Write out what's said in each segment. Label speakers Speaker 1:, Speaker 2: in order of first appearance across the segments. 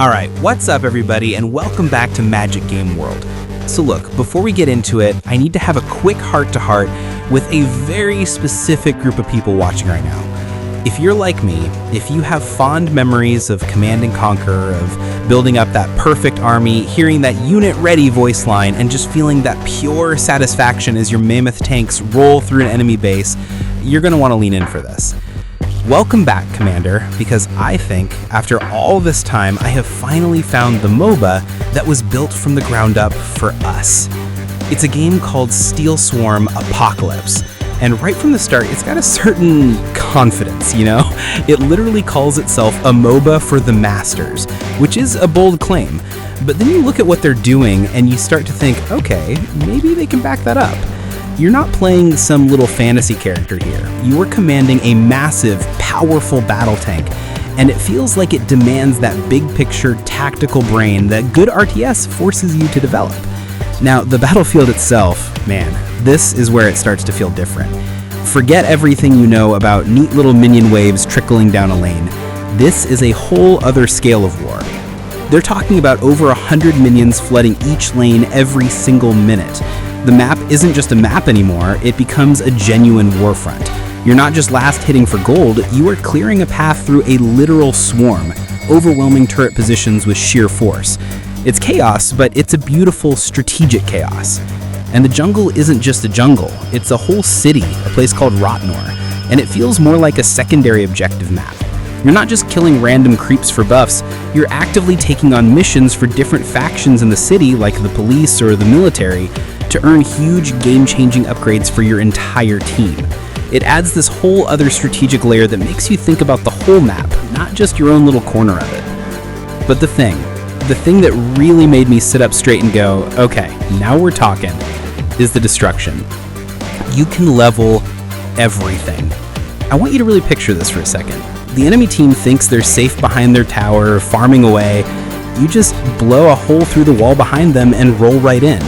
Speaker 1: Alright, what's up everybody, and welcome back to Magic Game World. So look, before we get into it, I need to have a quick heart-to-heart with a very specific group of people watching right now. If you're like me, if you have fond memories of Command & Conquer, of building up that perfect army, hearing that unit ready voice line, and just feeling that pure satisfaction as your mammoth tanks roll through an enemy base, you're going to want to lean in for this. Welcome back, Commander, because I think, after all this time, I have finally found the MOBA that was built from the ground up for us. It's a game called Steel Swarm Apocalypse, and right from the start, it's got a certain confidence, you know? It literally calls itself a MOBA for the masters, which is a bold claim. But then you look at what they're doing, and you start to think, okay, maybe they can back that up. You're not playing some little fantasy character here. You are commanding a massive, powerful battle tank, and it feels like it demands that big picture tactical brain that good RTS forces you to develop. Now, the battlefield itself, man, this is where it starts to feel different. Forget everything you know about neat little minion waves trickling down a lane. This is a whole other scale of war. They're talking about over 100 minions flooding each lane every single minute. The map isn't just a map anymore, it becomes a genuine war front. You're not just last hitting for gold, you are clearing a path through a literal swarm, overwhelming turret positions with sheer force. It's chaos, but it's a beautiful, strategic chaos. And the jungle isn't just a jungle, it's a whole city, a place called Rotnor, and it feels more like a secondary objective map. You're not just killing random creeps for buffs, you're actively taking on missions for different factions in the city, like the police or the military, to earn huge game-changing upgrades for your entire team. It adds this whole other strategic layer that makes you think about the whole map, not just your own little corner of it. But the thing that really made me sit up straight and go, okay, now we're talking, is the destruction. You can level everything. I want you to really picture this for a second. The enemy team thinks they're safe behind their tower, farming away. You just blow a hole through the wall behind them and roll right in.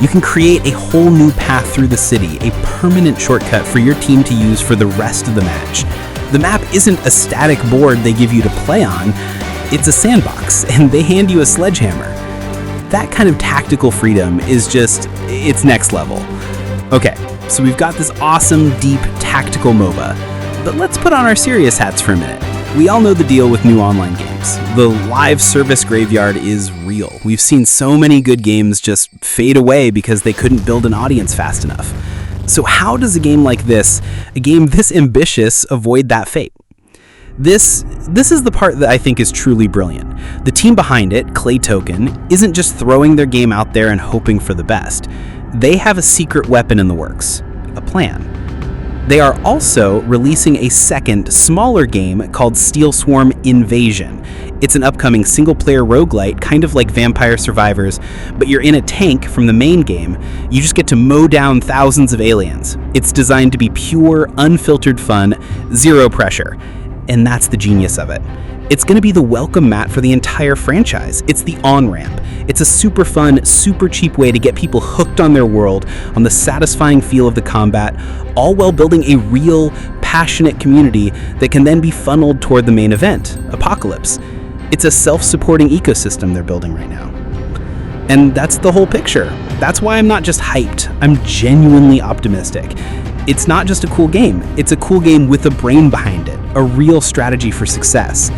Speaker 1: You can create a whole new path through the city, a permanent shortcut for your team to use for the rest of the match. The map isn't a static board they give you to play on, it's a sandbox, and they hand you a sledgehammer. That kind of tactical freedom is just, it's next level. Okay, so we've got this awesome, deep, tactical MOBA, but let's put on our serious hats for a minute. We all know the deal with new online games. The live service graveyard is real. We've seen so many good games just fade away because they couldn't build an audience fast enough. So how does a game like this, a game this ambitious, avoid that fate? This is the part that I think is truly brilliant. The team behind it, Clay Token, isn't just throwing their game out there and hoping for the best. They have a secret weapon in the works, a plan. They are also releasing a second, smaller game called Steel Swarm Invasion. It's an upcoming single-player roguelite, kind of like Vampire Survivors, but you're in a tank from the main game. You just get to mow down thousands of aliens. It's designed to be pure, unfiltered fun, zero pressure. And that's the genius of it. It's going to be the welcome mat for the entire franchise. It's the on-ramp. It's a super fun, super cheap way to get people hooked on their world, on the satisfying feel of the combat, all while building a real, passionate community that can then be funneled toward the main event, Apocalypse. It's a self-supporting ecosystem they're building right now. And that's the whole picture. That's why I'm not just hyped, I'm genuinely optimistic. It's not just a cool game, it's a cool game with a brain behind it, a real strategy for success.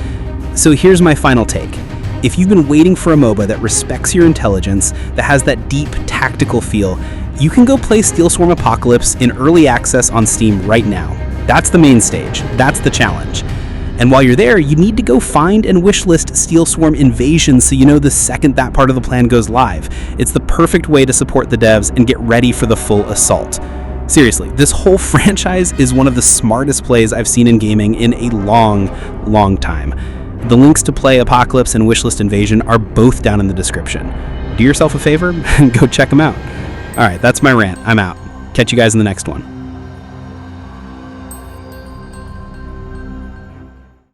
Speaker 1: So here's my final take. If you've been waiting for a MOBA that respects your intelligence, that has that deep tactical feel, you can go play Steel Swarm Apocalypse in early access on Steam right now. That's the main stage, that's the challenge. And while you're there, you need to go find and wishlist Steel Swarm Invasion so you know the second that part of the plan goes live. It's the perfect way to support the devs and get ready for the full assault. Seriously, this whole franchise is one of the smartest plays I've seen in gaming in a long, long time. The links to play Apocalypse and Wishlist Invasion are both down in the description. Do yourself a favor and go check them out. Alright, that's my rant. I'm out. Catch you guys in the next one.